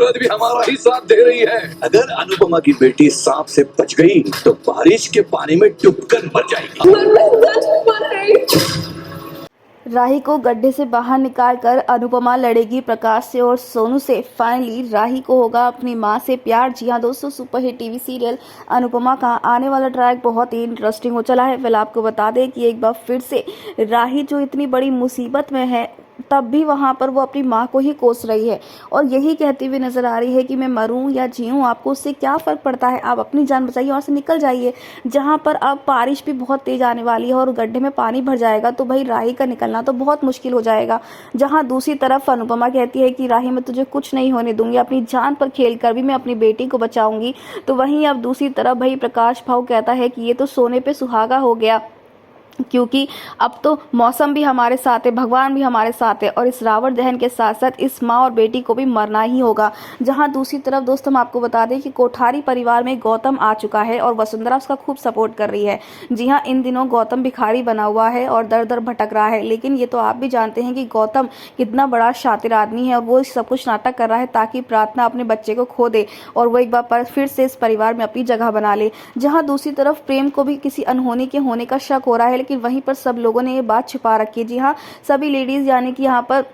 कुदरत भी हमारा ही साथ दे रही है। अगर अनुपमा की बेटी सांप से बच गई तो बारिश के पानी में डूबकर मर जाएगी। राही को गड्ढे से बाहर निकालकर अनुपमा लड़ेगी प्रकाश से और सोनू से। फाइनली राही को होगा अपनी मां से प्यार। जी हाँ दोस्तों, सुपरहिट टीवी सीरियल अनुपमा का आने वाला ट्रैक बहुत ही इंटरेस्टिंग हो चला है। फिलहाल आपको बता दें कि एक बार फिर से राही जो इतनी बड़ी मुसीबत में है, तब भी वहाँ पर वो अपनी माँ को ही कोस रही है और यही कहती हुई नजर आ रही है कि मैं मरूं या जीऊं, आपको उससे क्या फ़र्क पड़ता है, आप अपनी जान बचाइए और से निकल जाइए। जहाँ पर अब बारिश भी बहुत तेज आने वाली है और गड्ढे में पानी भर जाएगा तो भाई राही का निकलना तो बहुत मुश्किल हो जाएगा। जहाँ दूसरी तरफ अनुपमा कहती है कि राही मैं तुझे कुछ नहीं होने दूंगी, अपनी जान पर खेल कर भी मैं अपनी बेटी को बचाऊंगी। तो वहीं अब दूसरी तरफ भाई प्रकाश भाव कहता है कि ये तो सोने पे सुहागा हो गया, क्योंकि अब तो मौसम भी हमारे साथ है, भगवान भी हमारे साथ है और इस रावण दहन के साथ साथ इस माँ और बेटी को भी मरना ही होगा। जहां दूसरी तरफ दोस्तों हम आपको बता दें कि कोठारी परिवार में गौतम आ चुका है और वसुंधरा उसका खूब सपोर्ट कर रही है। जी हाँ, इन दिनों गौतम भिखारी बना हुआ है और दर दर भटक रहा है, लेकिन ये तो आप भी जानते हैं कि गौतम कितना बड़ा शातिर आदमी है और वो सब कुछ नाटक कर रहा है ताकि प्रार्थना अपने बच्चे को खो दे और वो एक बार फिर से इस परिवार में अपनी जगह बना ले। जहाँ दूसरी तरफ प्रेम को भी किसी अनहोनी के होने का शक हो रहा है, लेकिन वहीं पर सब लोगों ने ये बात छिपा रखी है। जी हाँ, सभी लेडीज यानी कि यहाँ पर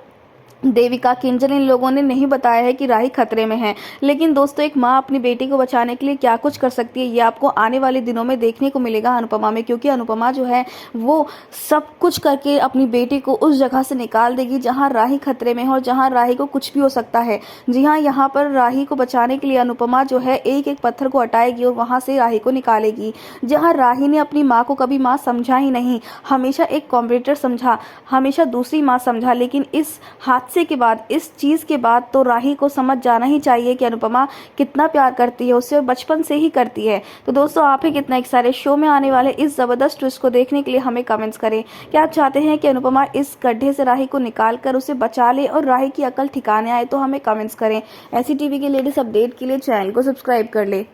देविका, किंजल, इन लोगों ने नहीं बताया है कि राही खतरे में है। लेकिन दोस्तों एक माँ अपनी बेटी को बचाने के लिए क्या कुछ कर सकती है, ये आपको आने वाले दिनों में देखने को मिलेगा अनुपमा में, क्योंकि अनुपमा जो है वो सब कुछ करके अपनी बेटी को उस जगह से निकाल देगी जहाँ राही खतरे में है और जहाँ राही को कुछ भी हो सकता है। जी हाँ, यहाँ पर राही को बचाने के लिए अनुपमा जो है एक एक पत्थर को हटाएगी और वहाँ से राही को निकालेगी। जहाँ राही ने अपनी माँ को कभी माँ समझा ही नहीं, हमेशा एक कॉम्पिटिटर समझा, हमेशा दूसरी माँ समझा, लेकिन इस हादसे के बाद, इस चीज़ के बाद तो राही को समझ जाना ही चाहिए कि अनुपमा कितना प्यार करती है उससे और बचपन से ही करती है। तो दोस्तों आप ही कितना एक्साइटेड शो में आने वाले इस ज़बरदस्त ट्विस्ट को देखने के लिए हमें कमेंट्स करें। क्या आप चाहते हैं कि अनुपमा इस गड्ढे से राही को निकाल कर उसे बचा ले और राही की अकल ठिकाने आए? तो हमें कमेंट्स करें। ऐसी टीवी के लेटेस्ट अपडेट के लिए चैनल को सब्सक्राइब कर ले।